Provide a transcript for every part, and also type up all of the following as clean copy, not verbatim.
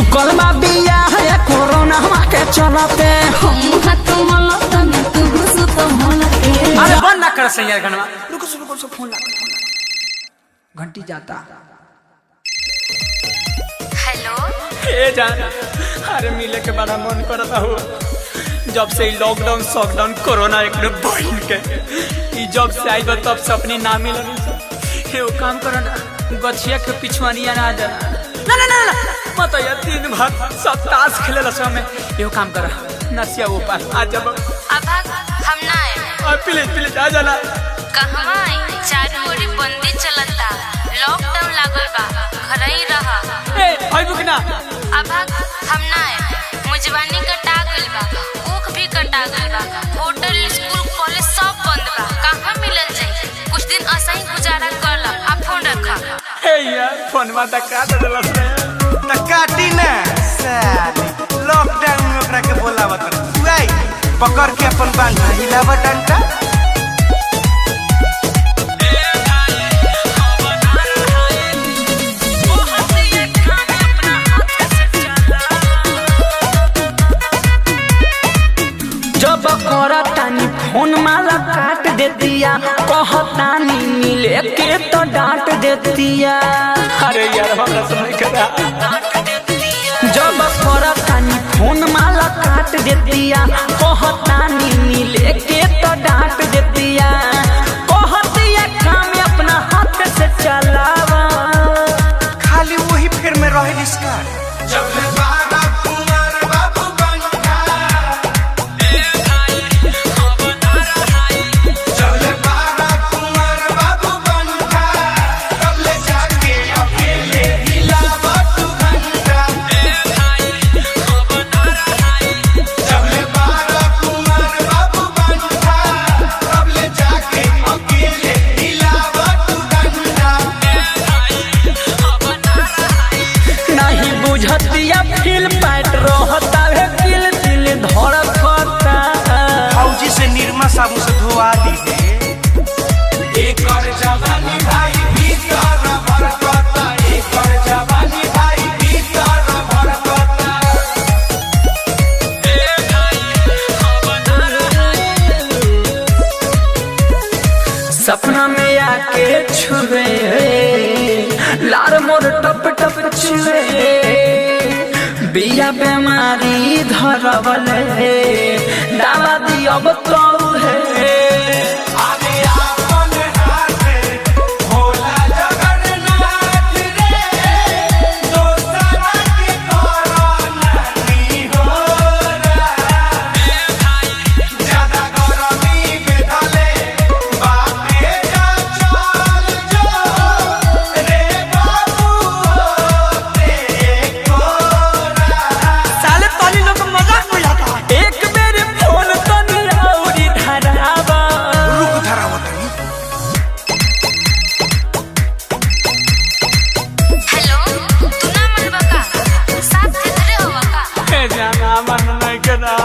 रुकल बा बिया है कोरोना के चलते अरे बंद ना कर सही यार गनवा रुको रुको फोन लगा घंटी जाता। हेलो ए जान अरे मिले के बड़ा मन करता हो जब से लॉकडाउन सॉकडाउन कोरोना एक बहन के जब से आई तब से अपनी ना मिलनी वो काम करो ना गछिया के पिछुआनिया ना जा ना ना ना ना मत यार दिन भर सब ताश खेले लसो में यो काम कर नसिया ऊपर आ जा अब हम ना आए प्लीज प्लीज आ जाना कहवा आई चारू ओरी बंदी चलता लॉकडाउन लागल बा घर ही रहा ए भाई बुक ना अब हम ना आए मुजवानी कटा गइल बा ऊख भी कटा गइल बा होटल स्कूल कॉलेज सब बंद बा कहां मिलल जाई कुछ दिन ऐसा ही गुजारा कर ला आप फोन रखा ए यार फोन में त काट देलस रे त काटी ना साली लॉकडाउन में ओकरा के बोलावत तू आई पकड़ के अपन बांधा हिलावत डंडा जब करतानी फोन माला काट देतिया कहतानी मिले के तो डांट देतिया अरे यार हमरा सुन करा जब करतानी फोन माला काट देतिया कहतानी मिले के तो डांट देतिया कहतिया काम अपना हाथ से चलावा खाली वही फिर में रहे इसका जब फील पैट रहता है दिल दिल धड़कता फौजी से निर्मा साबुन से धोआ ली है एक कर जवानी भाई भीतर भड़कता एक कर जवानी भाई भीतर भड़कता ए भाई सपना में आके छुए लार मोर टप टप छुए बिया बेमारी धरवल है दावा दी अब तो है आगे आपन हाथ भोला जगन्नाथ रे दोसरा के कोरोना नहीं हो रहा ज्यादा गरमी में धले बापे जा चल जो रे बाबू तेरे को एक मेरे फोन तो निराउरी धरावा रुक धरावा हेलो तू ना मनबा का साथ धरे होवा का ए जाना मन नहीं करा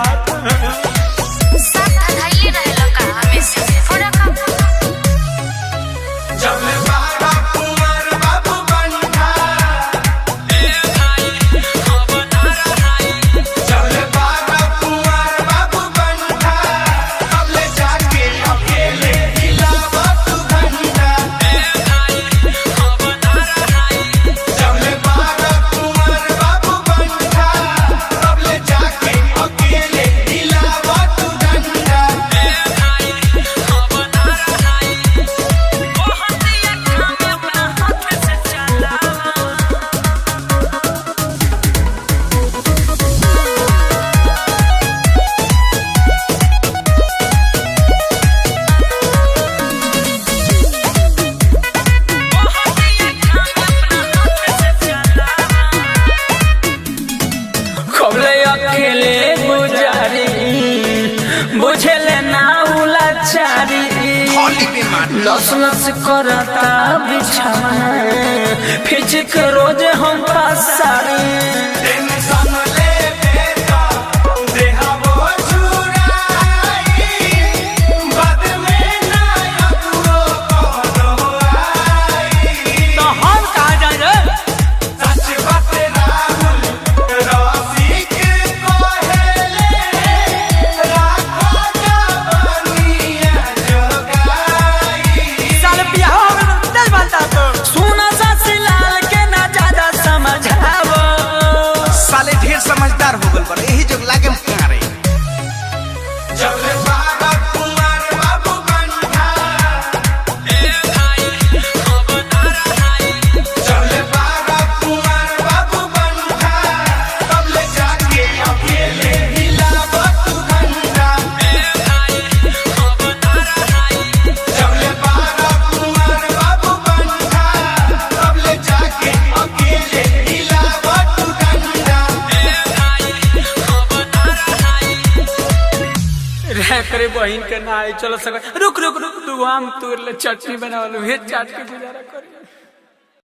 साथ धइले रहेला का हमेशा फोन रखा जब बाबा कुंवर बाबू बनता जब बाबा कुंवर बाबू बनता अब ले जाके अकेले हिलावा तू घंटा जब बाबा कुंवर बाबू बनता अब ले जाके अकेले हिलावा तू घंटा खबले अकेले गुजारी बुझेले ना उलाचारी लस लस करता बिछाना फिजिक रोज हम पासारी टेंशन ले बेटा देहा वो छुराई बाद में ना अगुओ कोनो आई तो हम कहाँ जाए रे सच बात राहुल बहन के ना आई चलो सक रुक रुक रुक तू आम तोड़ ले चटनी बनावल भेज चाट के गुजारा कर।